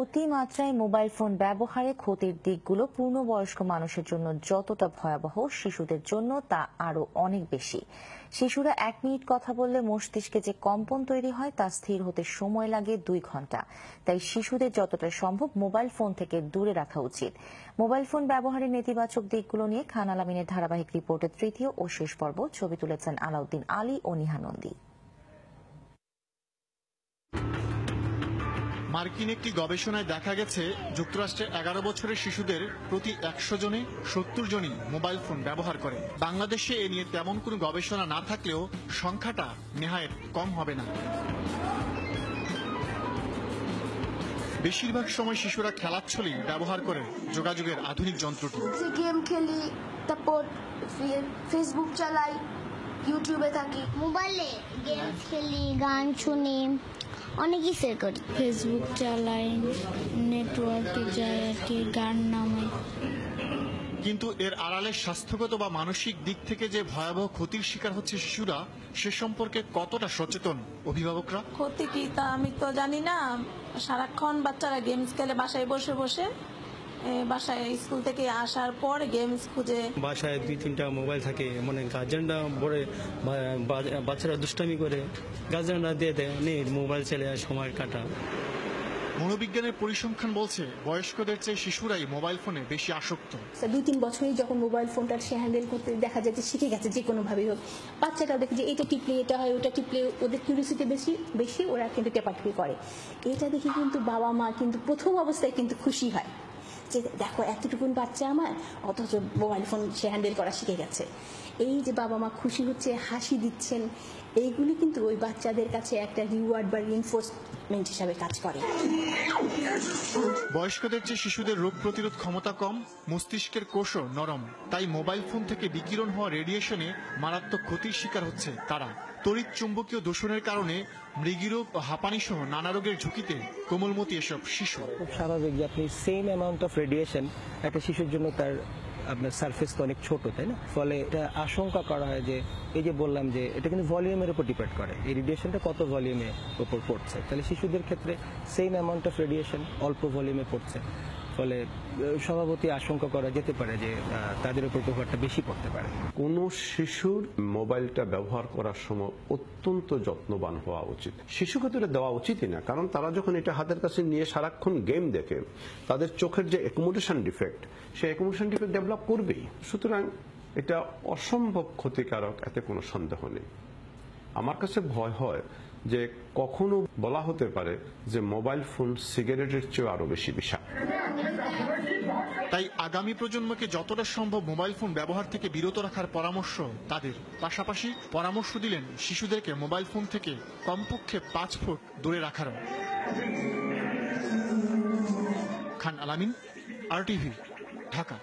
অতিমাত্রায় mobile phone ব্যবহারে ক্ষতির দিকগুলো পূর্ণবয়স্ক মানুষের জন্য যতটা ভয়াবহ, শিশুদের জন্য তা আরো অনেক বেশি। শিশুরা 1 মিনিট কথা বললে মস্তিষ্কে যে কম্পন তৈরি হয় তা স্থির হতে সময় লাগে 2 ঘন্টা। তাই শিশুদের যতটা সম্ভব মোবাইল ফোন থেকে দূরে রাখা উচিত। মোবাইল ফোন ব্যবহারের নেতিবাচক দিকগুলো নিয়ে খান আলামিনের ধারাবাহিক রিপোর্টের তৃতীয় ও শেষ পর্ব। ছবি তুলেছেন আলাউদ্দিন আলী ও নিহা নন্দী। মার্কিন একটি গবেষণায় দেখা গেছে, যুক্তরাষ্ট্রে 11 বছরের শিশুদের প্রতি 100 জনে 70 জনই মোবাইল ফোন ব্যবহার করে। বাংলাদেশে এ নিয়ে তেমন কোনো গবেষণা না থাকলেও সংখ্যাটা নেহায়েত কম হবে না। বেশিরভাগ সময় শিশুরা খেলাচ্ছলেই ব্যবহার করে যোগাযোগের আধুনিক যন্ত্রটি। গেম খেলি, তারপর ফেসবুক চালাই, ইউটিউবে থাকি, মোবাইলে গেম খেলি, গান শুনি, অনেক কিছু করি। ফেসবুক চালাই, নেটওয়ার্কে যাই আর কি, গান নামাই। কিন্তু এর আড়ালে স্বাস্থ্যগত বা মানসিক দিক থেকে যে ভয়াবহ ক্ষতির শিকার হচ্ছে শিশুরা, সে সম্পর্কে কতটা সচেতন অভিভাবকরা? ক্ষতি কি তা আমি তো জানি না। সারাক্ষণ বাচ্চারা গেমস খেলে বাসায় বসে বসে, বাসায় স্কুল থেকে আসার পর গেমস খুঁজে। বাসায় 2-3টা মোবাইল থাকে, মানে গার্জেনরা বলে বাচ্চারা দুষ্টামি করে, গার্জেনরা দিয়ে দেয়, নেই মোবাইল চলে সময় কাটা। মনোবিজ্ঞানের পরিসংখ্যান বলছে, বয়স্কদের চেয়ে শিশুরাই মোবাইল ফোনে বেশি আসক্ত। 2-3 বছরেই যখন মোবাইল ফোনটা সে হ্যান্ডেল করতে দেখা যায় যে শিখে গেছে, যে কোনো ভাবেই হোক। বাচ্চাটা দেখে যে এটা টিপলে এটা হয়, ওটা টিপলে, ওদের কিউরিওসিটি বেশি ওরা কিন্তু টেপাটিপি করে। এটা দেখে কিন্তু বাবা মা কিন্তু প্রথম অবস্থায় কিন্তু খুশি হয় যে দেখো এতটুকুন বাচ্চা আমার, অথচ মোবাইল ফোন সে হ্যান্ডেল করা শিখে গেছে। এই যে বাবা মা খুশি হচ্ছে, হাসি দিচ্ছেন, এইগুলি কিন্তু ওই বাচ্চাদের কাছে একটা রিওয়ার্ড বা রিইনফোর্সমেন্ট হিসাবে কাজ করে। বয়স্কদের চেয়ে শিশুদের রোগ প্রতিরোধ ক্ষমতা কম, মস্তিষ্কের কোষও নরম। তাই মোবাইল ফোন থেকে বিকিরণ হওয়া রেডিয়েশনে মারাত্মক ক্ষতির শিকার হচ্ছে তারা। তড়িৎ চুম্বকীয় দূষণের কারণে মৃগীরোগ ও হাঁপানি সহ নানা রোগের ঝুঁকিতে কোমলমতি এসব শিশু। খুব স্বাভাবিক যে আপনি সেম অ্যামাউন্ট অফ রেডিয়েশন একটা শিশুর জন্য, তার আপনার সারফেস তো অনেক ছোট, তাই না? ফলে এটা আশঙ্কা করা হয় যে, এই যে বললাম যে এটা কিন্তু ভলিউমের উপর ডিপেন্ড করে, এই রেডিয়েশনটা কত ভলিউমের উপর পড়ছে। তাহলে শিশুদের ক্ষেত্রে সেম অ্যামাউন্ট অফ রেডিয়েশন অল্প ভলিউমে পড়ছে, ফলে স্বভাবতই আশঙ্কা করা যেতে পারে যে তাদের উপর প্রভাবটা বেশি পড়তে পারে। কোনো শিশুর মোবাইলটা ব্যবহার করার সময় অত্যন্ত যত্নবান হওয়া উচিত। শিশুকে তো এটা দেওয়া উচিতই না, কারণ তারা যখন এটা হাতের কাছে নিয়ে সারাক্ষণ গেম দেখে, তাদের চোখের যে অ্যাকোমোডেশন ডিফেক্ট, সেই অ্যাকোমোডেশন ডিফেক্ট ডেভেলপ করবেই। সুতরাং এটা অসম্ভব ক্ষতিকারক, এতে কোনো সন্দেহ নেই। আমার কাছে ভয় হয় যে কখনো বলা হতে পারে যে মোবাইল ফোন সিগারেটের চেয়ে আরো বেশি বিষাক্ত। তাই আগামী প্রজন্মকে যতটা সম্ভব মোবাইল ফোন ব্যবহার থেকে বিরত রাখার পরামর্শ তাদের। পাশাপাশি পরামর্শ দিলেন শিশুদেরকে মোবাইল ফোন থেকে কমপক্ষে 5 ফুট দূরে রাখারও। খান আলামিন, RTV, ঢাকা।